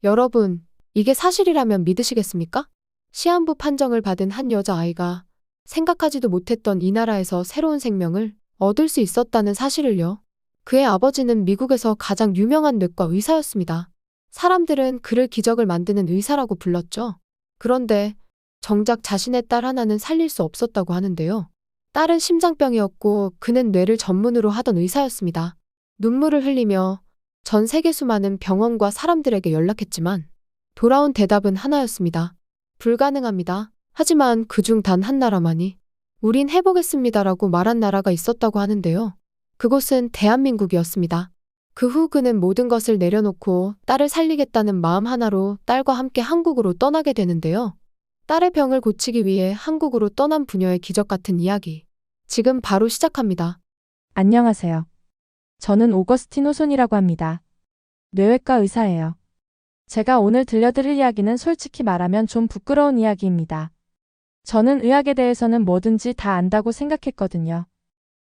여러분, 이게 사실이라면 믿으시겠습니까? 시한부 판정을 받은 한 여자아이가 생각하지도 못했던 이 나라에서 새로운 생명을 얻을 수 있었다는 사실을요. 그의 아버지는 미국에서 가장 유명한 내과 의사였습니다. 사람들은 그를 기적을 만드는 의사라고 불렀죠. 그런데 정작 자신의 딸 하나는 살릴 수 없었다고 하는데요. 딸은 심장병이었고 그는 뇌를 전문으로 하던 의사였습니다. 눈물을 흘리며 전 세계 수많은 병원과 사람들에게 연락했지만 돌아온 대답은 하나였습니다. 불가능합니다. 하지만 그중 단 한 나라만이 우린 해보겠습니다라고 말한 나라가 있었다고 하는데요. 그곳은 대한민국이었습니다. 그 후 그는 모든 것을 내려놓고 딸을 살리겠다는 마음 하나로 딸과 함께 한국으로 떠나게 되는데요. 딸의 병을 고치기 위해 한국으로 떠난 부녀의 기적 같은 이야기. 지금 바로 시작합니다. 안녕하세요. 저는 오거스틴 호손이라고 합니다. 뇌외과 의사예요. 제가 오늘 들려드릴 이야기는 솔직히 말하면 좀 부끄러운 이야기입니다. 저는 의학에 대해서는 뭐든지 다 안다고 생각했거든요.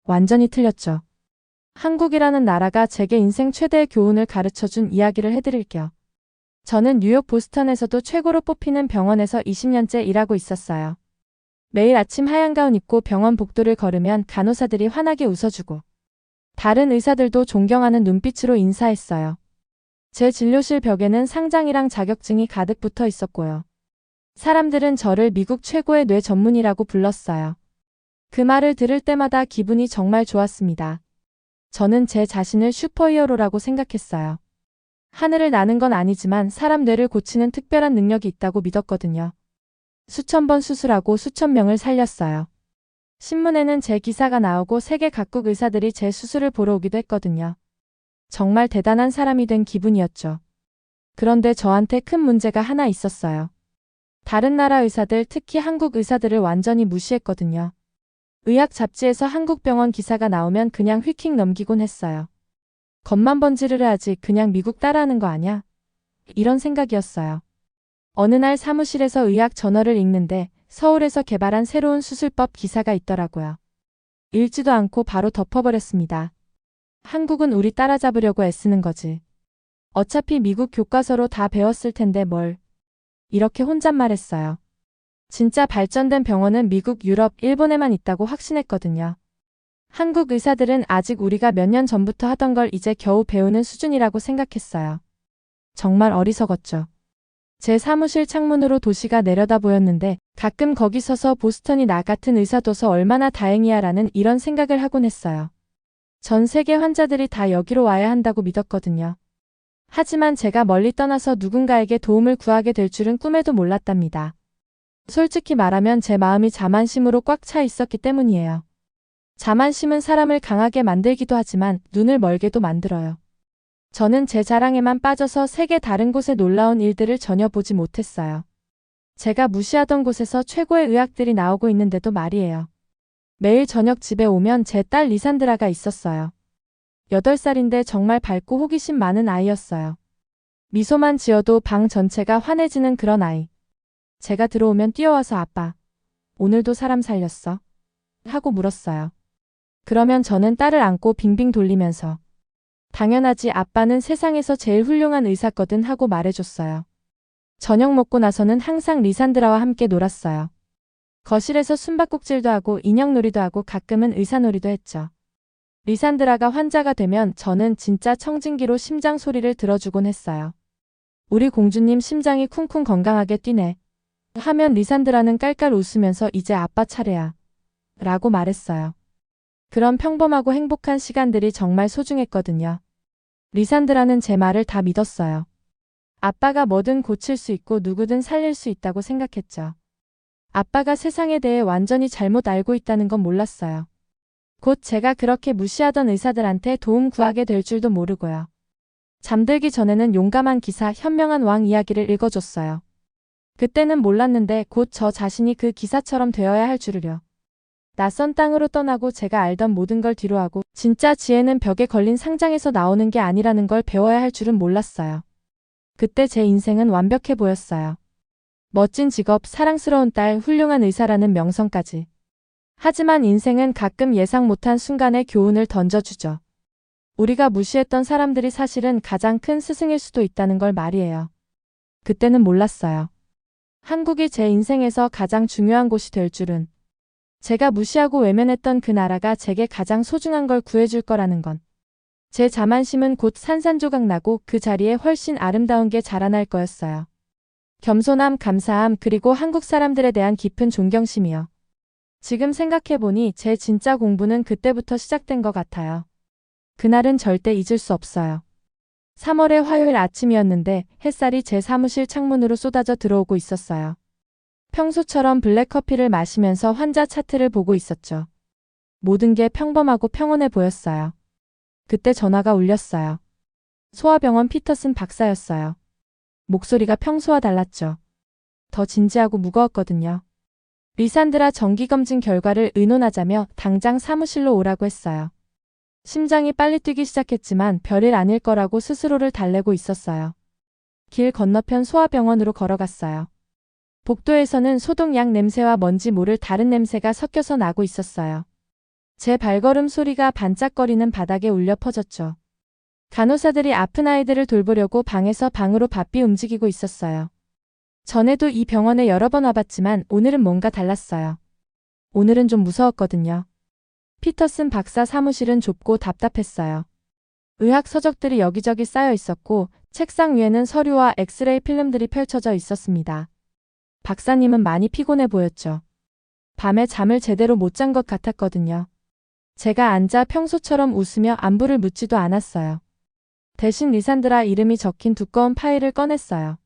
완전히 틀렸죠. 한국이라는 나라가 제게 인생 최대의 교훈을 가르쳐준 이야기를 해드릴게요. 저는 뉴욕 보스턴에서도 최고로 뽑히는 병원에서 20년째 일하고 있었어요. 매일 아침 하얀 가운 입고 병원 복도를 걸으면 간호사들이 환하게 웃어주고 다른 의사들도 존경하는 눈빛으로 인사했어요. 제 진료실 벽에는 상장이랑 자격증이 가득 붙어 있었고요. 사람들은 저를 미국 최고의 뇌 전문의라고 불렀어요. 그 말을 들을 때마다 기분이 정말 좋았습니다. 저는 제 자신을 슈퍼히어로라고 생각했어요. 하늘을 나는 건 아니지만 사람 뇌를 고치는 특별한 능력이 있다고 믿었거든요. 수천 번 수술하고 수천 명을 살렸어요. 신문에는 제 기사가 나오고 세계 각국 의사들이 제 수술을 보러 오기도 했거든요. 정말 대단한 사람이 된 기분이었죠. 그런데 저한테 큰 문제가 하나 있었어요. 다른 나라 의사들, 특히 한국 의사들을 완전히 무시했거든요. 의학 잡지에서 한국 병원 기사가 나오면 그냥 휙휙 넘기곤 했어요. 겉만 번지르르 하지 그냥 미국 따라하는 거 아냐? 이런 생각이었어요. 어느 날 사무실에서 의학 저널을 읽는데 서울에서 개발한 새로운 수술법 기사가 있더라고요. 읽지도 않고 바로 덮어버렸습니다. 한국은 우리 따라잡으려고 애쓰는 거지. 어차피 미국 교과서로 다 배웠을 텐데 뭘. 이렇게 혼잣말했어요. 진짜 발전된 병원은 미국, 유럽, 일본에만 있다고 확신했거든요. 한국 의사들은 아직 우리가 몇 년 전부터 하던 걸 이제 겨우 배우는 수준이라고 생각했어요. 정말 어리석었죠. 제 사무실 창문으로 도시가 내려다 보였는데 가끔 거기 서서 보스턴이 나 같은 의사 둬서 얼마나 다행이야 라는 이런 생각을 하곤 했어요. 전 세계 환자들이 다 여기로 와야 한다고 믿었거든요. 하지만 제가 멀리 떠나서 누군가에게 도움을 구하게 될 줄은 꿈에도 몰랐답니다. 솔직히 말하면 제 마음이 자만심으로 꽉 차 있었기 때문이에요. 자만심은 사람을 강하게 만들기도 하지만 눈을 멀게도 만들어요. 저는 제 자랑에만 빠져서 세계 다른 곳의 놀라운 일들을 전혀 보지 못했어요. 제가 무시하던 곳에서 최고의 의학들이 나오고 있는데도 말이에요. 매일 저녁 집에 오면 제 딸 리산드라가 있었어요. 8살인데 정말 밝고 호기심 많은 아이였어요. 미소만 지어도 방 전체가 환해지는 그런 아이. 제가 들어오면 뛰어와서 아빠, 오늘도 사람 살렸어? 하고 물었어요. 그러면 저는 딸을 안고 빙빙 돌리면서 당연하지 아빠는 세상에서 제일 훌륭한 의사거든 하고 말해줬어요. 저녁 먹고 나서는 항상 리산드라와 함께 놀았어요. 거실에서 숨바꼭질도 하고 인형놀이도 하고 가끔은 의사놀이도 했죠. 리산드라가 환자가 되면 저는 진짜 청진기로 심장 소리를 들어주곤 했어요. 우리 공주님 심장이 쿵쿵 건강하게 뛰네. 하면 리산드라는 깔깔 웃으면서 이제 아빠 차례야. 라고 말했어요. 그런 평범하고 행복한 시간들이 정말 소중했거든요. 리산드라는 제 말을 다 믿었어요. 아빠가 뭐든 고칠 수 있고 누구든 살릴 수 있다고 생각했죠. 아빠가 세상에 대해 완전히 잘못 알고 있다는 건 몰랐어요. 곧 제가 그렇게 무시하던 의사들한테 도움 구하게 될 줄도 모르고요. 잠들기 전에는 용감한 기사, 현명한 왕 이야기를 읽어줬어요. 그때는 몰랐는데 곧 저 자신이 그 기사처럼 되어야 할 줄을요. 낯선 땅으로 떠나고 제가 알던 모든 걸 뒤로하고 진짜 지혜는 벽에 걸린 상장에서 나오는 게 아니라는 걸 배워야 할 줄은 몰랐어요. 그때 제 인생은 완벽해 보였어요. 멋진 직업, 사랑스러운 딸, 훌륭한 의사라는 명성까지. 하지만 인생은 가끔 예상 못한 순간에 교훈을 던져주죠. 우리가 무시했던 사람들이 사실은 가장 큰 스승일 수도 있다는 걸 말이에요. 그때는 몰랐어요. 한국이 제 인생에서 가장 중요한 곳이 될 줄은. 제가 무시하고 외면했던 그 나라가 제게 가장 소중한 걸 구해줄 거라는 건. 제 자만심은 곧 산산조각 나고 그 자리에 훨씬 아름다운 게 자라날 거였어요. 겸손함, 감사함, 그리고 한국 사람들에 대한 깊은 존경심이요. 지금 생각해보니 제 진짜 공부는 그때부터 시작된 것 같아요. 그날은 절대 잊을 수 없어요. 3월의 화요일 아침이었는데 햇살이 제 사무실 창문으로 쏟아져 들어오고 있었어요. 평소처럼 블랙커피를 마시면서 환자 차트를 보고 있었죠. 모든 게 평범하고 평온해 보였어요. 그때 전화가 울렸어요. 소아병원 피터슨 박사였어요. 목소리가 평소와 달랐죠. 더 진지하고 무거웠거든요. 리산드라 정기검진 결과를 의논하자며 당장 사무실로 오라고 했어요. 심장이 빨리 뛰기 시작했지만 별일 아닐 거라고 스스로를 달래고 있었어요. 길 건너편 소아병원으로 걸어갔어요. 복도에서는 소독약 냄새와 뭔지 모를 다른 냄새가 섞여서 나고 있었어요. 제 발걸음 소리가 반짝거리는 바닥에 울려 퍼졌죠. 간호사들이 아픈 아이들을 돌보려고 방에서 방으로 바삐 움직이고 있었어요. 전에도 이 병원에 여러 번 와봤지만 오늘은 뭔가 달랐어요. 오늘은 좀 무서웠거든요. 피터슨 박사 사무실은 좁고 답답했어요. 의학 서적들이 여기저기 쌓여 있었고 책상 위에는 서류와 엑스레이 필름들이 펼쳐져 있었습니다. 박사님은 많이 피곤해 보였죠. 밤에 잠을 제대로 못 잔 것 같았거든요. 제가 앉아 평소처럼 웃으며 안부를 묻지도 않았어요. 대신 리산드라 이름이 적힌 두꺼운 파일을 꺼냈어요.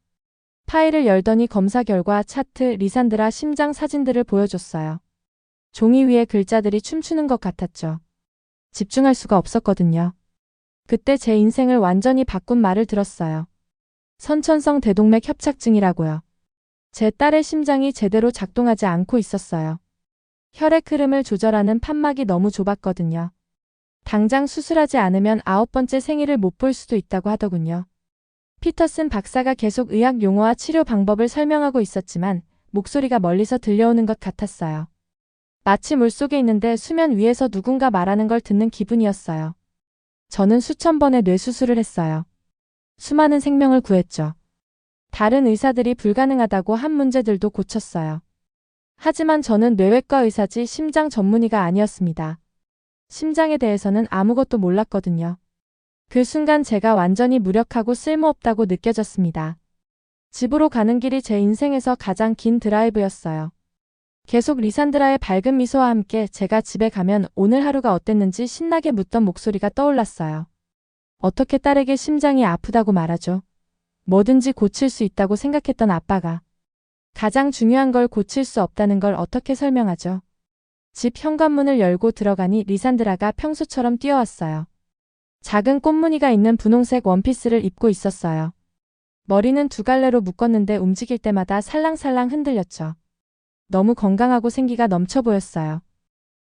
파일을 열더니 검사 결과, 차트, 리산드라 심장 사진들을 보여줬어요. 종이 위에 글자들이 춤추는 것 같았죠. 집중할 수가 없었거든요. 그때 제 인생을 완전히 바꾼 말을 들었어요. 선천성 대동맥 협착증이라고요. 제 딸의 심장이 제대로 작동하지 않고 있었어요. 혈액 흐름을 조절하는 판막이 너무 좁았거든요. 당장 수술하지 않으면 9번째 생일을 못 볼 수도 있다고 하더군요. 피터슨 박사가 계속 의학 용어와 치료 방법을 설명하고 있었지만 목소리가 멀리서 들려오는 것 같았어요. 마치 물속에 있는데 수면 위에서 누군가 말하는 걸 듣는 기분이었어요. 저는 수천 번의 뇌수술을 했어요. 수많은 생명을 구했죠. 다른 의사들이 불가능하다고 한 문제들도 고쳤어요. 하지만 저는 뇌외과 의사지 심장 전문의가 아니었습니다. 심장에 대해서는 아무것도 몰랐거든요. 그 순간 제가 완전히 무력하고 쓸모없다고 느껴졌습니다. 집으로 가는 길이 제 인생에서 가장 긴 드라이브였어요. 계속 리산드라의 밝은 미소와 함께 제가 집에 가면 오늘 하루가 어땠는지 신나게 묻던 목소리가 떠올랐어요. 어떻게 딸에게 심장이 아프다고 말하죠? 뭐든지 고칠 수 있다고 생각했던 아빠가 가장 중요한 걸 고칠 수 없다는 걸 어떻게 설명하죠? 집 현관문을 열고 들어가니 리산드라가 평소처럼 뛰어왔어요. 작은 꽃무늬가 있는 분홍색 원피스를 입고 있었어요. 머리는 두 갈래로 묶었는데 움직일 때마다 살랑살랑 흔들렸죠. 너무 건강하고 생기가 넘쳐 보였어요.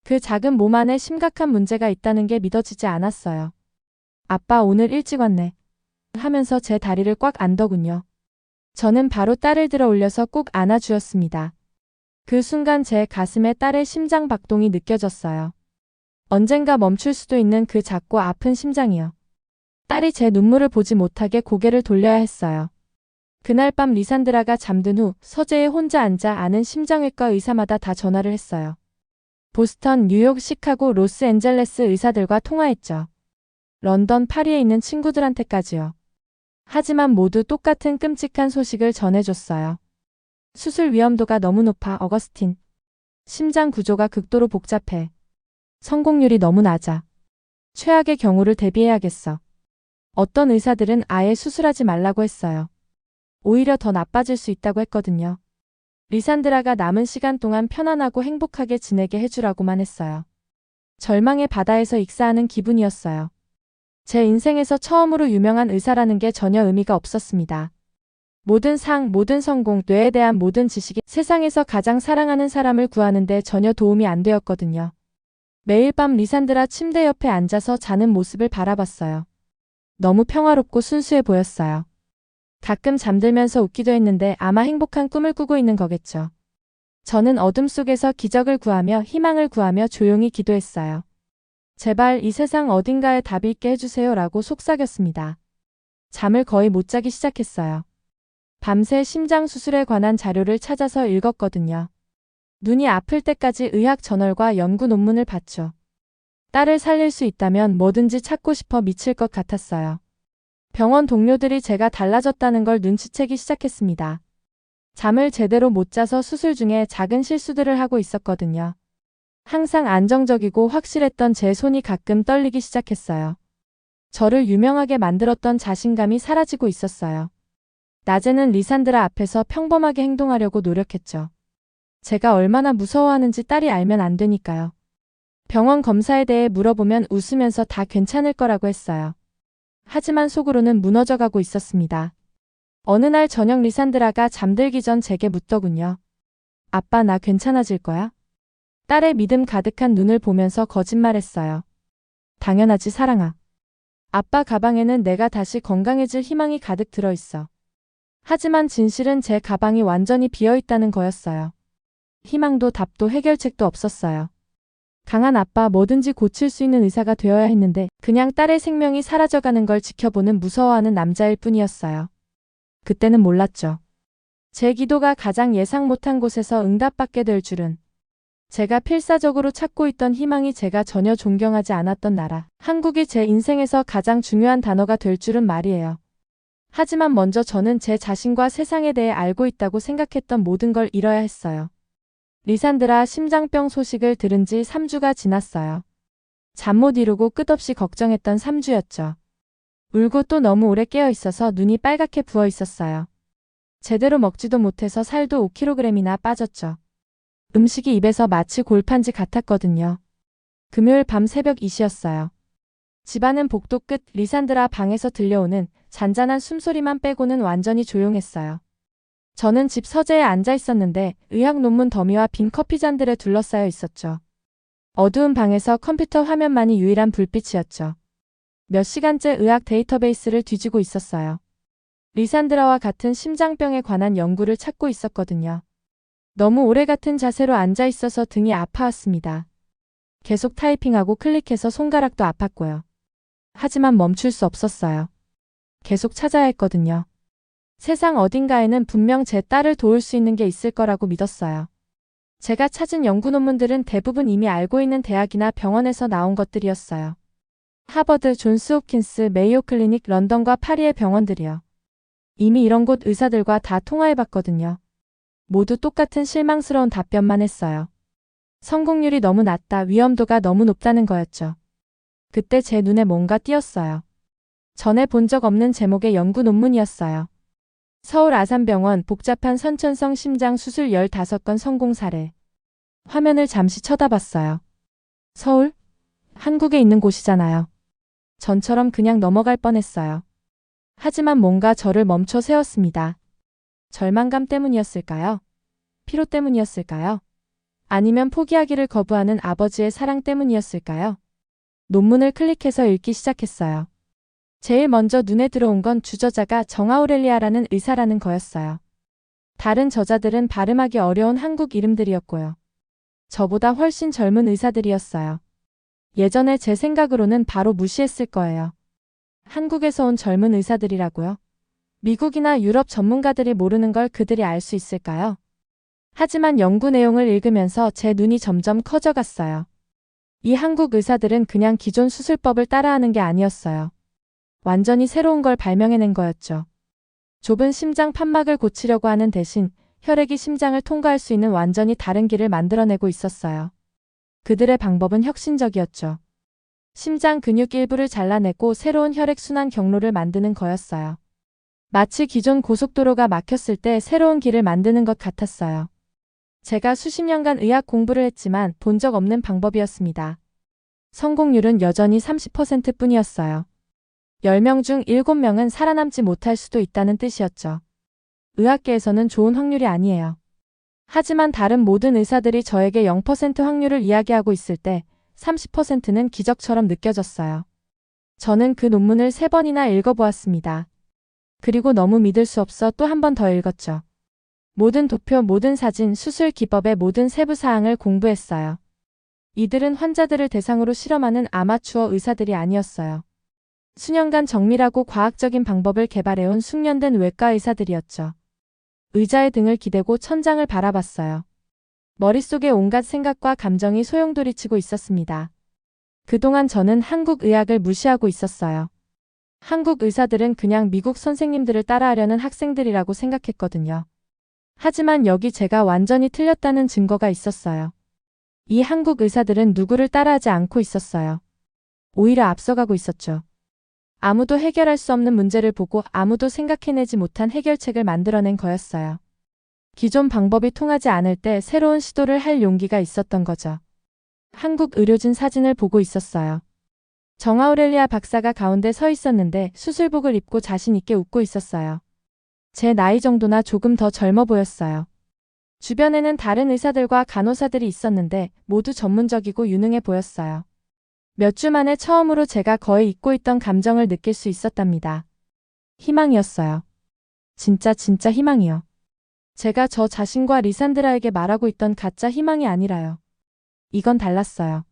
그 작은 몸 안에 심각한 문제가 있다는 게 믿어지지 않았어요. 아빠 오늘 일찍 왔네. 하면서 제 다리를 꽉 안더군요. 저는 바로 딸을 들어 올려서 꼭 안아주었습니다. 그 순간 제 가슴에 딸의 심장 박동이 느껴졌어요. 언젠가 멈출 수도 있는 그 작고 아픈 심장이요. 딸이 제 눈물을 보지 못하게 고개를 돌려야 했어요. 그날 밤 리산드라가 잠든 후 서재에 혼자 앉아 아는 심장외과 의사마다 다 전화를 했어요. 보스턴, 뉴욕, 시카고, 로스앤젤레스 의사들과 통화했죠. 런던, 파리에 있는 친구들한테까지요. 하지만 모두 똑같은 끔찍한 소식을 전해줬어요. 수술 위험도가 너무 높아, 어거스틴. 심장 구조가 극도로 복잡해. 성공률이 너무 낮아. 최악의 경우를 대비해야겠어. 어떤 의사들은 아예 수술하지 말라고 했어요. 오히려 더 나빠질 수 있다고 했거든요. 리산드라가 남은 시간 동안 편안하고 행복하게 지내게 해주라고만 했어요. 절망의 바다에서 익사하는 기분이었어요. 제 인생에서 처음으로 유명한 의사라는 게 전혀 의미가 없었습니다. 모든 상, 모든 성공, 뇌에 대한 모든 지식이 세상에서 가장 사랑하는 사람을 구하는데 전혀 도움이 안 되었거든요. 매일 밤 리산드라 침대 옆에 앉아서 자는 모습을 바라봤어요. 너무 평화롭고 순수해 보였어요. 가끔 잠들면서 웃기도 했는데 아마 행복한 꿈을 꾸고 있는 거겠죠. 저는 어둠 속에서 기적을 구하며 희망을 구하며 조용히 기도했어요. 제발 이 세상 어딘가에 답이 있게 해주세요 라고 속삭였습니다. 잠을 거의 못 자기 시작했어요. 밤새 심장 수술에 관한 자료를 찾아서 읽었거든요. 눈이 아플 때까지 의학 저널과 연구 논문을 봤죠. 딸을 살릴 수 있다면 뭐든지 찾고 싶어 미칠 것 같았어요. 병원 동료들이 제가 달라졌다는 걸 눈치채기 시작했습니다. 잠을 제대로 못 자서 수술 중에 작은 실수들을 하고 있었거든요. 항상 안정적이고 확실했던 제 손이 가끔 떨리기 시작했어요. 저를 유명하게 만들었던 자신감이 사라지고 있었어요. 낮에는 리산드라 앞에서 평범하게 행동하려고 노력했죠. 제가 얼마나 무서워하는지 딸이 알면 안 되니까요. 병원 검사에 대해 물어보면 웃으면서 다 괜찮을 거라고 했어요. 하지만 속으로는 무너져가고 있었습니다. 어느 날 저녁 리산드라가 잠들기 전 제게 묻더군요. 아빠, 나 괜찮아질 거야? 딸의 믿음 가득한 눈을 보면서 거짓말했어요. 당연하지, 사랑아. 아빠 가방에는 내가 다시 건강해질 희망이 가득 들어있어. 하지만 진실은 제 가방이 완전히 비어있다는 거였어요. 희망도 답도 해결책도 없었어요. 강한 아빠, 뭐든지 고칠 수 있는 의사가 되어야 했는데 그냥 딸의 생명이 사라져가는 걸 지켜보는 무서워하는 남자일 뿐이었어요. 그때는 몰랐죠. 제 기도가 가장 예상 못한 곳에서 응답받게 될 줄은. 제가 필사적으로 찾고 있던 희망이 제가 전혀 존경하지 않았던 나라, 한국이 제 인생에서 가장 중요한 단어가 될 줄은 말이에요. 하지만 먼저 저는 제 자신과 세상에 대해 알고 있다고 생각했던 모든 걸 잃어야 했어요. 리산드라 심장병 소식을 들은 지 3주가 지났어요. 잠 못 이루고 끝없이 걱정했던 3주였죠. 울고 또 너무 오래 깨어 있어서 눈이 빨갛게 부어 있었어요. 제대로 먹지도 못해서 살도 5kg이나 빠졌죠. 음식이 입에서 마치 골판지 같았거든요. 금요일 밤 새벽 2시였어요. 집안은 복도 끝 리산드라 방에서 들려오는 잔잔한 숨소리만 빼고는 완전히 조용했어요. 저는 집 서재에 앉아 있었는데 의학 논문 더미와 빈 커피잔들에 둘러싸여 있었죠. 어두운 방에서 컴퓨터 화면만이 유일한 불빛이었죠. 몇 시간째 의학 데이터베이스를 뒤지고 있었어요. 리산드라와 같은 심장병에 관한 연구를 찾고 있었거든요. 너무 오래 같은 자세로 앉아 있어서 등이 아파왔습니다. 계속 타이핑하고 클릭해서 손가락도 아팠고요. 하지만 멈출 수 없었어요. 계속 찾아야 했거든요. 세상 어딘가에는 분명 제 딸을 도울 수 있는 게 있을 거라고 믿었어요. 제가 찾은 연구 논문들은 대부분 이미 알고 있는 대학이나 병원에서 나온 것들이었어요. 하버드, 존스 홉킨스, 메이오 클리닉, 런던과 파리의 병원들이요. 이미 이런 곳 의사들과 다 통화해봤거든요. 모두 똑같은 실망스러운 답변만 했어요. 성공률이 너무 낮다, 위험도가 너무 높다는 거였죠. 그때 제 눈에 뭔가 띄었어요. 전에 본 적 없는 제목의 연구 논문이었어요. 서울 아산병원 복잡한 선천성 심장 수술 15건 성공 사례. 화면을 잠시 쳐다봤어요. 서울? 한국에 있는 곳이잖아요. 전처럼 그냥 넘어갈 뻔했어요. 하지만 뭔가 저를 멈춰 세웠습니다. 절망감 때문이었을까요? 피로 때문이었을까요? 아니면 포기하기를 거부하는 아버지의 사랑 때문이었을까요? 논문을 클릭해서 읽기 시작했어요. 제일 먼저 눈에 들어온 건 주저자가 정아우렐리아라는 의사라는 거였어요. 다른 저자들은 발음하기 어려운 한국 이름들이었고요. 저보다 훨씬 젊은 의사들이었어요. 예전에 제 생각으로는 바로 무시했을 거예요. 한국에서 온 젊은 의사들이라고요? 미국이나 유럽 전문가들이 모르는 걸 그들이 알 수 있을까요? 하지만 연구 내용을 읽으면서 제 눈이 점점 커져갔어요. 이 한국 의사들은 그냥 기존 수술법을 따라하는 게 아니었어요. 완전히 새로운 걸 발명해낸 거였죠. 좁은 심장 판막을 고치려고 하는 대신 혈액이 심장을 통과할 수 있는 완전히 다른 길을 만들어내고 있었어요. 그들의 방법은 혁신적이었죠. 심장 근육 일부를 잘라내고 새로운 혈액순환 경로를 만드는 거였어요. 마치 기존 고속도로가 막혔을 때 새로운 길을 만드는 것 같았어요. 제가 수십 년간 의학 공부를 했지만 본 적 없는 방법이었습니다. 성공률은 여전히 30%뿐이었어요. 10명 중 7명은 살아남지 못할 수도 있다는 뜻이었죠. 의학계에서는 좋은 확률이 아니에요. 하지만 다른 모든 의사들이 저에게 0% 확률을 이야기하고 있을 때 30%는 기적처럼 느껴졌어요. 저는 그 논문을 3번이나 읽어보았습니다. 그리고 너무 믿을 수 없어 또 한 번 더 읽었죠. 모든 도표, 모든 사진, 수술 기법의 모든 세부 사항을 공부했어요. 이들은 환자들을 대상으로 실험하는 아마추어 의사들이 아니었어요. 수년간 정밀하고 과학적인 방법을 개발해온 숙련된 외과 의사들이었죠. 의자에 등을 기대고 천장을 바라봤어요. 머릿속에 온갖 생각과 감정이 소용돌이치고 있었습니다. 그동안 저는 한국 의학을 무시하고 있었어요. 한국 의사들은 그냥 미국 선생님들을 따라하려는 학생들이라고 생각했거든요. 하지만 여기 제가 완전히 틀렸다는 증거가 있었어요. 이 한국 의사들은 누구를 따라하지 않고 있었어요. 오히려 앞서가고 있었죠. 아무도 해결할 수 없는 문제를 보고 아무도 생각해내지 못한 해결책을 만들어낸 거였어요. 기존 방법이 통하지 않을 때 새로운 시도를 할 용기가 있었던 거죠. 한국 의료진 사진을 보고 있었어요. 정아우렐리아 박사가 가운데 서 있었는데 수술복을 입고 자신 있게 웃고 있었어요. 제 나이 정도나 조금 더 젊어 보였어요. 주변에는 다른 의사들과 간호사들이 있었는데 모두 전문적이고 유능해 보였어요. 몇 주 만에 처음으로 제가 거의 잊고 있던 감정을 느낄 수 있었답니다. 희망이었어요. 진짜 희망이요. 제가 저 자신과 리산드라에게 말하고 있던 가짜 희망이 아니라요. 이건 달랐어요.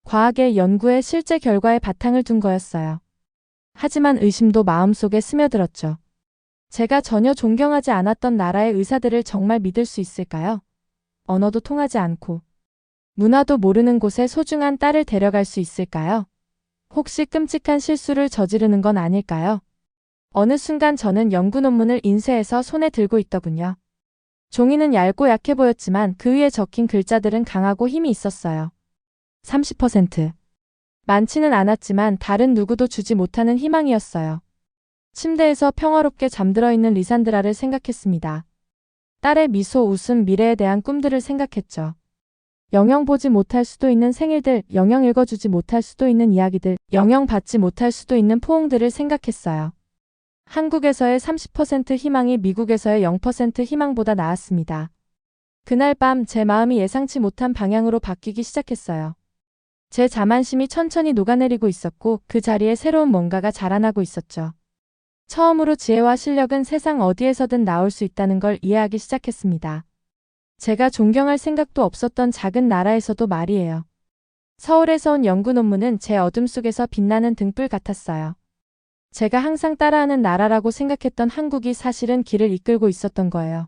과학의 연구에 실제 결과에 바탕을 둔 거였어요. 하지만 의심도 마음속에 스며들었죠. 제가 전혀 존경하지 않았던 나라의 의사들을 정말 믿을 수 있을까요? 언어도 통하지 않고 문화도 모르는 곳에 소중한 딸을 데려갈 수 있을까요? 혹시 끔찍한 실수를 저지르는 건 아닐까요? 어느 순간 저는 연구 논문을 인쇄해서 손에 들고 있더군요. 종이는 얇고 약해 보였지만 그 위에 적힌 글자들은 강하고 힘이 있었어요. 30%. 많지는 않았지만 다른 누구도 주지 못하는 희망이었어요. 침대에서 평화롭게 잠들어 있는 리산드라를 생각했습니다. 딸의 미소, 웃음, 미래에 대한 꿈들을 생각했죠. 영영 보지 못할 수도 있는 생일들, 영영 읽어주지 못할 수도 있는 이야기들, 영영 받지 못할 수도 있는 포옹들을 생각했어요. 한국에서의 30% 희망이 미국에서의 0% 희망보다 나았습니다. 그날 밤 제 마음이 예상치 못한 방향으로 바뀌기 시작했어요. 제 자만심이 천천히 녹아내리고 있었고 그 자리에 새로운 뭔가가 자라나고 있었죠. 처음으로 지혜와 실력은 세상 어디에서든 나올 수 있다는 걸 이해하기 시작했습니다. 제가 존경할 생각도 없었던 작은 나라에서도 말이에요. 서울에서 온 연구 논문은 제 어둠 속에서 빛나는 등불 같았어요. 제가 항상 따라하는 나라라고 생각했던 한국이 사실은 길을 이끌고 있었던 거예요.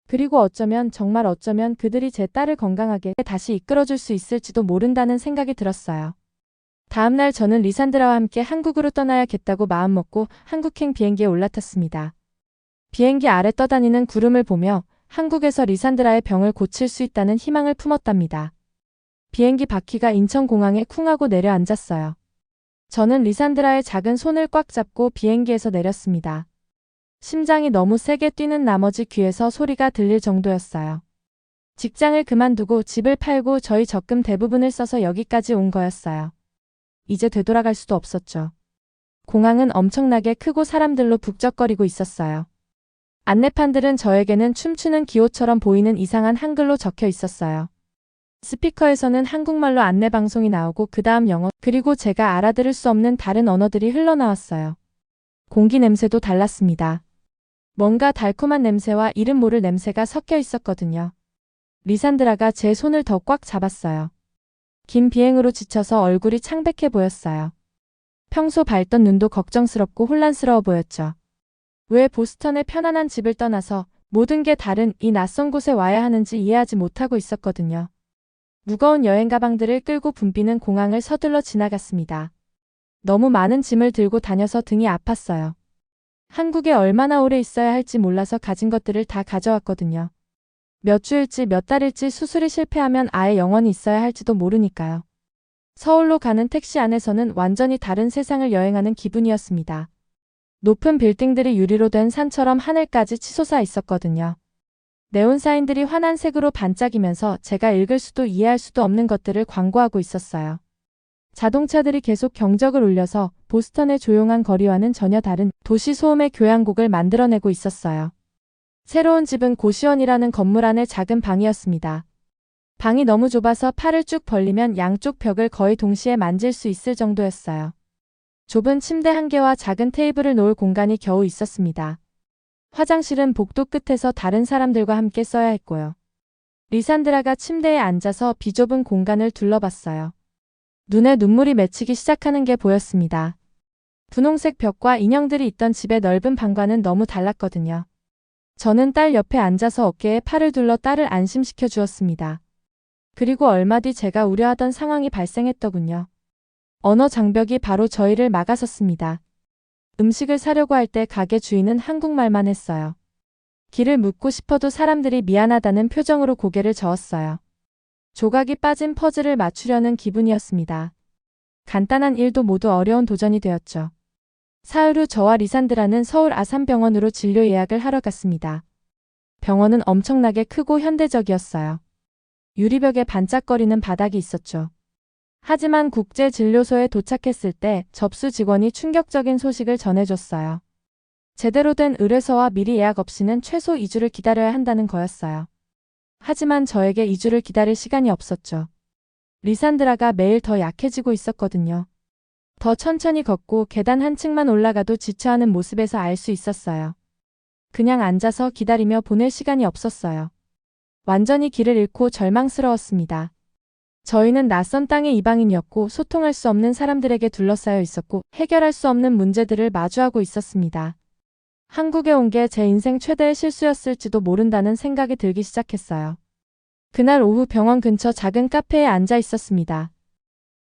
그리고 어쩌면 정말 어쩌면 그들이 제 딸을 건강하게 다시 이끌어줄 수 있을지도 모른다는 생각이 들었어요. 다음날 저는 리산드라와 함께 한국으로 떠나야겠다고 마음먹고 한국행 비행기에 올라탔습니다. 비행기 아래 떠다니는 구름을 보며 한국에서 리산드라의 병을 고칠 수 있다는 희망을 품었답니다. 비행기 바퀴가 인천공항에 쿵 하고 내려앉았어요. 저는 리산드라의 작은 손을 꽉 잡고 비행기에서 내렸습니다. 심장이 너무 세게 뛰는 나머지 귀에서 소리가 들릴 정도였어요. 직장을 그만두고 집을 팔고 저희 적금 대부분을 써서 여기까지 온 거였어요. 이제 되돌아갈 수도 없었죠. 공항은 엄청나게 크고 사람들로 북적거리고 있었어요. 안내판들은 저에게는 춤추는 기호처럼 보이는 이상한 한글로 적혀 있었어요. 스피커에서는 한국말로 안내방송이 나오고 그 다음 영어, 그리고 제가 알아들을 수 없는 다른 언어들이 흘러나왔어요. 공기 냄새도 달랐습니다. 뭔가 달콤한 냄새와 이름 모를 냄새가 섞여 있었거든요. 리산드라가 제 손을 더 꽉 잡았어요. 긴 비행으로 지쳐서 얼굴이 창백해 보였어요. 평소 밝던 눈도 걱정스럽고 혼란스러워 보였죠. 왜 보스턴의 편안한 집을 떠나서 모든 게 다른 이 낯선 곳에 와야 하는지 이해하지 못하고 있었거든요. 무거운 여행 가방들을 끌고 붐비는 공항을 서둘러 지나갔습니다. 너무 많은 짐을 들고 다녀서 등이 아팠어요. 한국에 얼마나 오래 있어야 할지 몰라서 가진 것들을 다 가져왔거든요. 몇 주일지 몇 달일지 수술이 실패하면 아예 영원히 있어야 할지도 모르니까요. 서울로 가는 택시 안에서는 완전히 다른 세상을 여행하는 기분이었습니다. 높은 빌딩들이 유리로 된 산처럼 하늘까지 치솟아 있었거든요. 네온사인들이 환한 색으로 반짝이면서 제가 읽을 수도 이해할 수도 없는 것들을 광고하고 있었어요. 자동차들이 계속 경적을 울려서 보스턴의 조용한 거리와는 전혀 다른 도시 소음의 교향곡을 만들어내고 있었어요. 새로운 집은 고시원이라는 건물 안의 작은 방이었습니다. 방이 너무 좁아서 팔을 쭉 벌리면 양쪽 벽을 거의 동시에 만질 수 있을 정도였어요. 좁은 침대 한 개와 작은 테이블을 놓을 공간이 겨우 있었습니다. 화장실은 복도 끝에서 다른 사람들과 함께 써야 했고요. 리산드라가 침대에 앉아서 비좁은 공간을 둘러봤어요. 눈에 눈물이 맺히기 시작하는 게 보였습니다. 분홍색 벽과 인형들이 있던 집의 넓은 방과는 너무 달랐거든요. 저는 딸 옆에 앉아서 어깨에 팔을 둘러 딸을 안심시켜 주었습니다. 그리고 얼마 뒤 제가 우려하던 상황이 발생했더군요. 언어 장벽이 바로 저희를 막아섰습니다. 음식을 사려고 할 때 가게 주인은 한국말만 했어요. 길을 묻고 싶어도 사람들이 미안하다는 표정으로 고개를 저었어요. 조각이 빠진 퍼즐을 맞추려는 기분이었습니다. 간단한 일도 모두 어려운 도전이 되었죠. 사흘 후 저와 리산드라는 서울 아산병원으로 진료 예약을 하러 갔습니다. 병원은 엄청나게 크고 현대적이었어요. 유리벽에 반짝거리는 바닥이 있었죠. 하지만 국제진료소에 도착했을 때 접수 직원이 충격적인 소식을 전해줬어요. 제대로 된 의뢰서와 미리 예약 없이는 최소 2주를 기다려야 한다는 거였어요. 하지만 저에게 2주를 기다릴 시간이 없었죠. 리산드라가 매일 더 약해지고 있었거든요. 더 천천히 걷고 계단 한 층만 올라가도 지쳐하는 모습에서 알 수 있었어요. 그냥 앉아서 기다리며 보낼 시간이 없었어요. 완전히 길을 잃고 절망스러웠습니다. 저희는 낯선 땅의 이방인이었고 소통할 수 없는 사람들에게 둘러싸여 있었고 해결할 수 없는 문제들을 마주하고 있었습니다. 한국에 온 게 제 인생 최대의 실수였을지도 모른다는 생각이 들기 시작했어요. 그날 오후 병원 근처 작은 카페에 앉아 있었습니다.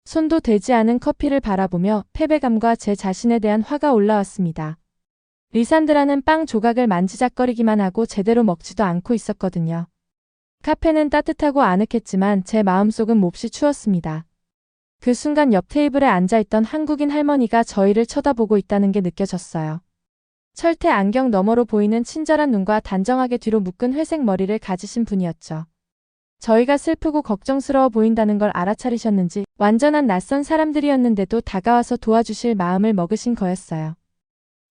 손도 대지 않은 커피를 바라보며 패배감과 제 자신에 대한 화가 올라왔습니다. 리산드라는 빵 조각을 만지작거리기만 하고 제대로 먹지도 않고 있었거든요. 카페는 따뜻하고 아늑했지만 제 마음속은 몹시 추웠습니다. 그 순간 옆 테이블에 앉아있던 한국인 할머니가 저희를 쳐다보고 있다는 게 느껴졌어요. 철퇴 안경 너머로 보이는 친절한 눈과 단정하게 뒤로 묶은 회색 머리를 가지신 분이었죠. 저희가 슬프고 걱정스러워 보인다는 걸 알아차리셨는지 완전한 낯선 사람들이었는데도 다가와서 도와주실 마음을 먹으신 거였어요.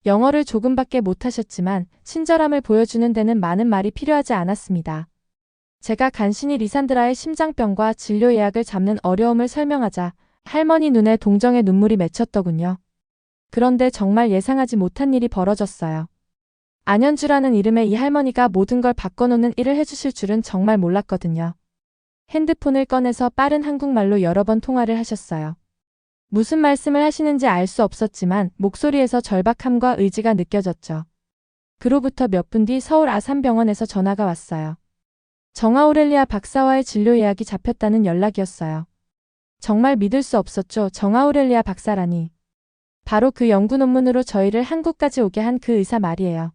영어를 조금밖에 못하셨지만 친절함을 보여주는 데는 많은 말이 필요하지 않았습니다. 제가 간신히 리산드라의 심장병과 진료 예약을 잡는 어려움을 설명하자 할머니 눈에 동정의 눈물이 맺혔더군요. 그런데 정말 예상하지 못한 일이 벌어졌어요. 안현주라는 이름의 이 할머니가 모든 걸 바꿔놓는 일을 해주실 줄은 정말 몰랐거든요. 핸드폰을 꺼내서 빠른 한국말로 여러 번 통화를 하셨어요. 무슨 말씀을 하시는지 알 수 없었지만 목소리에서 절박함과 의지가 느껴졌죠. 그로부터 몇 분 뒤 서울 아산병원에서 전화가 왔어요. 정아오렐리아 박사와의 진료 예약이 잡혔다는 연락이었어요. 정말 믿을 수 없었죠. 정아오렐리아 박사라니. 바로 그 연구 논문으로 저희를 한국까지 오게 한 그 의사 말이에요.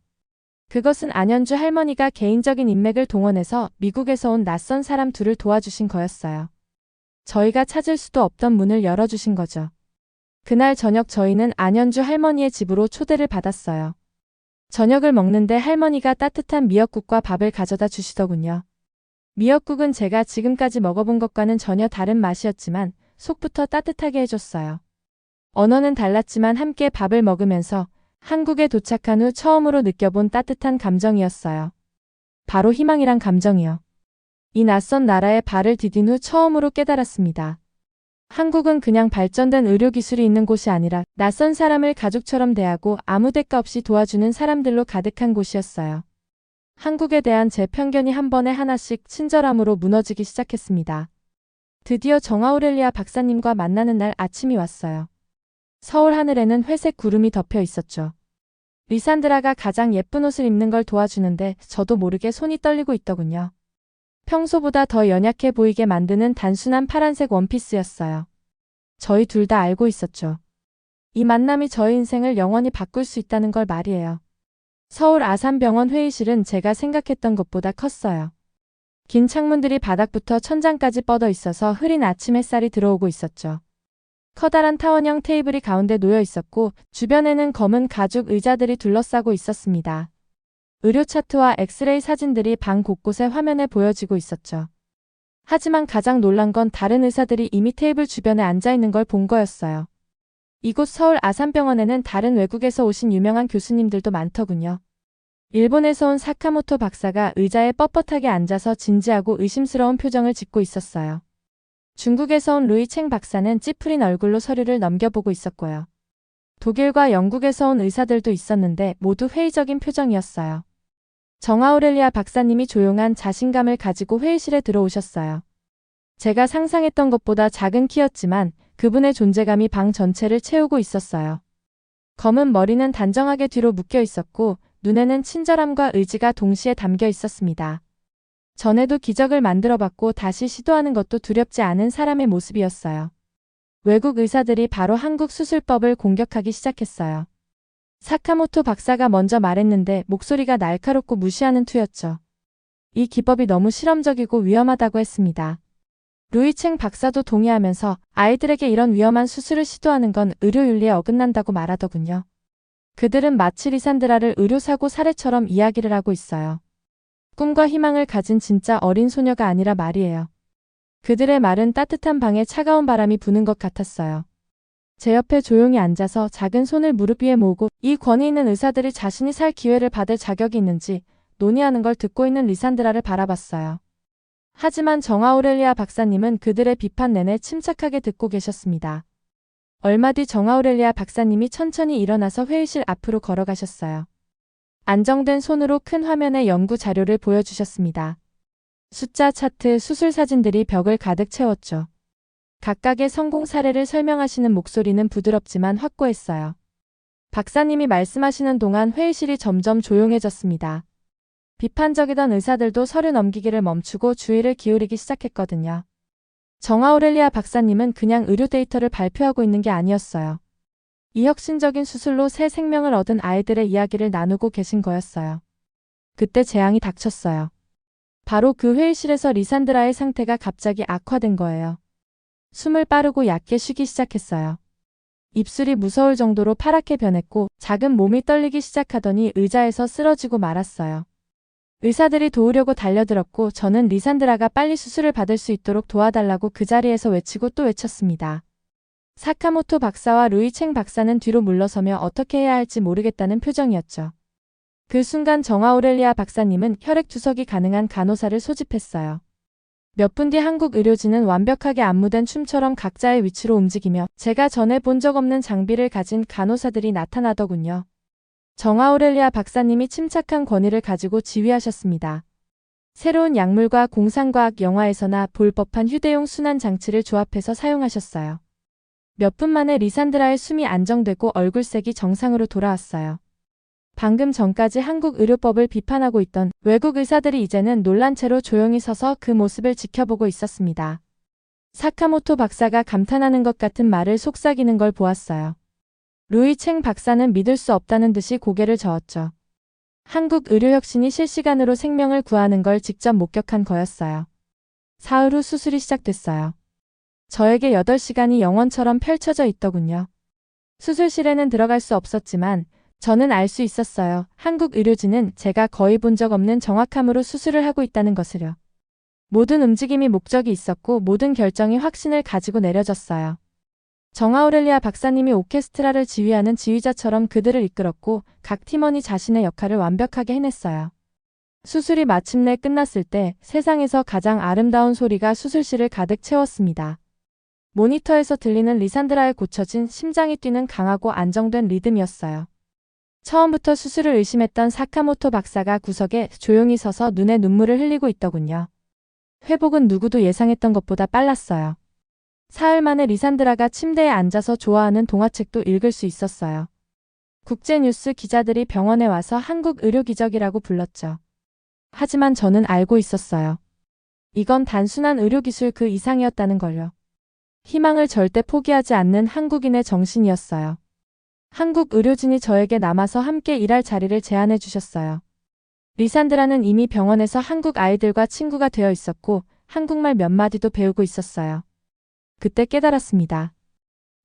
그것은 안현주 할머니가 개인적인 인맥을 동원해서 미국에서 온 낯선 사람 둘을 도와주신 거였어요. 저희가 찾을 수도 없던 문을 열어주신 거죠. 그날 저녁 저희는 안현주 할머니의 집으로 초대를 받았어요. 저녁을 먹는데 할머니가 따뜻한 미역국과 밥을 가져다 주시더군요. 미역국은 제가 지금까지 먹어본 것과는 전혀 다른 맛이었지만 속부터 따뜻하게 해줬어요. 언어는 달랐지만 함께 밥을 먹으면서 한국에 도착한 후 처음으로 느껴본 따뜻한 감정이었어요. 바로 희망이란 감정이요. 이 낯선 나라에 발을 디딘 후 처음으로 깨달았습니다. 한국은 그냥 발전된 의료기술이 있는 곳이 아니라 낯선 사람을 가족처럼 대하고 아무 대가 없이 도와주는 사람들로 가득한 곳이었어요. 한국에 대한 제 편견이 한 번에 하나씩 친절함으로 무너지기 시작했습니다. 드디어 정아오렐리아 박사님과 만나는 날 아침이 왔어요. 서울 하늘에는 회색 구름이 덮여 있었죠. 리산드라가 가장 예쁜 옷을 입는 걸 도와주는데 저도 모르게 손이 떨리고 있더군요. 평소보다 더 연약해 보이게 만드는 단순한 파란색 원피스였어요. 저희 둘 다 알고 있었죠. 이 만남이 저희 인생을 영원히 바꿀 수 있다는 걸 말이에요. 서울 아산병원 회의실은 제가 생각했던 것보다 컸어요. 긴 창문들이 바닥부터 천장까지 뻗어 있어서 흐린 아침 햇살이 들어오고 있었죠. 커다란 타원형 테이블이 가운데 놓여 있었고 주변에는 검은 가죽 의자들이 둘러싸고 있었습니다. 의료 차트와 엑스레이 사진들이 방 곳곳에 화면에 보여지고 있었죠. 하지만 가장 놀란 건 다른 의사들이 이미 테이블 주변에 앉아 있는 걸 본 거였어요. 이곳 서울 아산병원에는 다른 외국에서 오신 유명한 교수님들도 많더군요. 일본에서 온 사카모토 박사가 의자에 뻣뻣하게 앉아서 진지하고 의심스러운 표정을 짓고 있었어요. 중국에서 온 루이챙 박사는 찌푸린 얼굴로 서류를 넘겨보고 있었고요. 독일과 영국에서 온 의사들도 있었는데 모두 회의적인 표정이었어요. 정아오렐리아 박사님이 조용한 자신감을 가지고 회의실에 들어오셨어요. 제가 상상했던 것보다 작은 키였지만 그분의 존재감이 방 전체를 채우고 있었어요. 검은 머리는 단정하게 뒤로 묶여 있었고 눈에는 친절함과 의지가 동시에 담겨 있었습니다. 전에도 기적을 만들어봤고 다시 시도하는 것도 두렵지 않은 사람의 모습이었어요. 외국 의사들이 바로 한국 수술법을 공격하기 시작했어요. 사카모토 박사가 먼저 말했는데 목소리가 날카롭고 무시하는 투였죠. 이 기법이 너무 실험적이고 위험하다고 했습니다. 루이챙 박사도 동의하면서 아이들에게 이런 위험한 수술을 시도하는 건 의료윤리에 어긋난다고 말하더군요. 그들은 마치 리산드라를 의료사고 사례처럼 이야기를 하고 있어요. 꿈과 희망을 가진 진짜 어린 소녀가 아니라 말이에요. 그들의 말은 따뜻한 방에 차가운 바람이 부는 것 같았어요. 제 옆에 조용히 앉아서 작은 손을 무릎 위에 모으고 이 권위 있는 의사들이 자신이 살 기회를 받을 자격이 있는지 논의하는 걸 듣고 있는 리산드라를 바라봤어요. 하지만 정아우렐리아 박사님은 그들의 비판 내내 침착하게 듣고 계셨습니다. 얼마 뒤 정아우렐리아 박사님이 천천히 일어나서 회의실 앞으로 걸어가셨어요. 안정된 손으로 큰 화면에 연구 자료를 보여주셨습니다. 숫자 차트, 수술 사진들이 벽을 가득 채웠죠. 각각의 성공 사례를 설명하시는 목소리는 부드럽지만 확고했어요. 박사님이 말씀하시는 동안 회의실이 점점 조용해졌습니다. 비판적이던 의사들도 서류 넘기기를 멈추고 주의를 기울이기 시작했거든요. 정아우렐리아 박사님은 그냥 의료 데이터를 발표하고 있는 게 아니었어요. 이 혁신적인 수술로 새 생명을 얻은 아이들의 이야기를 나누고 계신 거였어요. 그때 재앙이 닥쳤어요. 바로 그 회의실에서 리산드라의 상태가 갑자기 악화된 거예요. 숨을 빠르고 얕게 쉬기 시작했어요. 입술이 무서울 정도로 파랗게 변했고 작은 몸이 떨리기 시작하더니 의자에서 쓰러지고 말았어요. 의사들이 도우려고 달려들었고 저는 리산드라가 빨리 수술을 받을 수 있도록 도와달라고 그 자리에서 외치고 또 외쳤습니다. 사카모토 박사와 루이챙 박사는 뒤로 물러서며 어떻게 해야 할지 모르겠다는 표정이었죠. 그 순간 정아우렐리아 박사님은 혈액 투석이 가능한 간호사를 소집했어요. 몇 분 뒤 한국 의료진은 완벽하게 안무된 춤처럼 각자의 위치로 움직이며 제가 전에 본 적 없는 장비를 가진 간호사들이 나타나더군요. 정아우렐리아 박사님이 침착한 권위를 가지고 지휘하셨습니다. 새로운 약물과 공상과학 영화에서나 볼 법한 휴대용 순환 장치를 조합해서 사용하셨어요. 몇 분 만에 리산드라의 숨이 안정되고 얼굴색이 정상으로 돌아왔어요. 방금 전까지 한국 의료법을 비판하고 있던 외국 의사들이 이제는 놀란 채로 조용히 서서 그 모습을 지켜보고 있었습니다. 사카모토 박사가 감탄하는 것 같은 말을 속삭이는 걸 보았어요. 루이챙 박사는 믿을 수 없다는 듯이 고개를 저었죠. 한국 의료혁신이 실시간으로 생명을 구하는 걸 직접 목격한 거였어요. 사흘 후 수술이 시작됐어요. 저에게 8시간이 영원처럼 펼쳐져 있더군요. 수술실에는 들어갈 수 없었지만 저는 알 수 있었어요. 한국 의료진은 제가 거의 본 적 없는 정확함으로 수술을 하고 있다는 것을요. 모든 움직임이 목적이 있었고 모든 결정이 확신을 가지고 내려졌어요. 정아우렐리아 박사님이 오케스트라를 지휘하는 지휘자처럼 그들을 이끌었고 각 팀원이 자신의 역할을 완벽하게 해냈어요. 수술이 마침내 끝났을 때 세상에서 가장 아름다운 소리가 수술실을 가득 채웠습니다. 모니터에서 들리는 리산드라의 고쳐진 심장이 뛰는 강하고 안정된 리듬이었어요. 처음부터 수술을 의심했던 사카모토 박사가 구석에 조용히 서서 눈에 눈물을 흘리고 있더군요. 회복은 누구도 예상했던 것보다 빨랐어요. 사흘 만에 리산드라가 침대에 앉아서 좋아하는 동화책도 읽을 수 있었어요. 국제뉴스 기자들이 병원에 와서 한국 의료기적이라고 불렀죠. 하지만 저는 알고 있었어요. 이건 단순한 의료기술 그 이상이었다는 걸요. 희망을 절대 포기하지 않는 한국인의 정신이었어요. 한국 의료진이 저에게 남아서 함께 일할 자리를 제안해 주셨어요. 리산드라는 이미 병원에서 한국 아이들과 친구가 되어 있었고 한국말 몇 마디도 배우고 있었어요. 그때 깨달았습니다.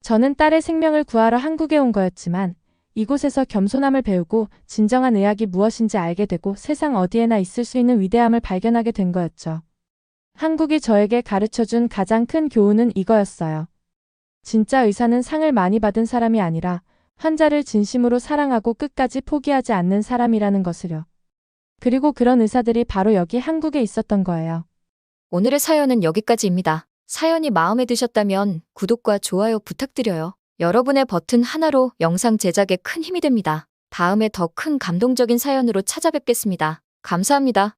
저는 딸의 생명을 구하러 한국에 온 거였지만 이곳에서 겸손함을 배우고 진정한 의학이 무엇인지 알게 되고 세상 어디에나 있을 수 있는 위대함을 발견하게 된 거였죠. 한국이 저에게 가르쳐준 가장 큰 교훈은 이거였어요. 진짜 의사는 상을 많이 받은 사람이 아니라 환자를 진심으로 사랑하고 끝까지 포기하지 않는 사람이라는 것을요. 그리고 그런 의사들이 바로 여기 한국에 있었던 거예요. 오늘의 사연은 여기까지입니다. 사연이 마음에 드셨다면 구독과 좋아요 부탁드려요. 여러분의 버튼 하나로 영상 제작에 큰 힘이 됩니다. 다음에 더 큰 감동적인 사연으로 찾아뵙겠습니다. 감사합니다.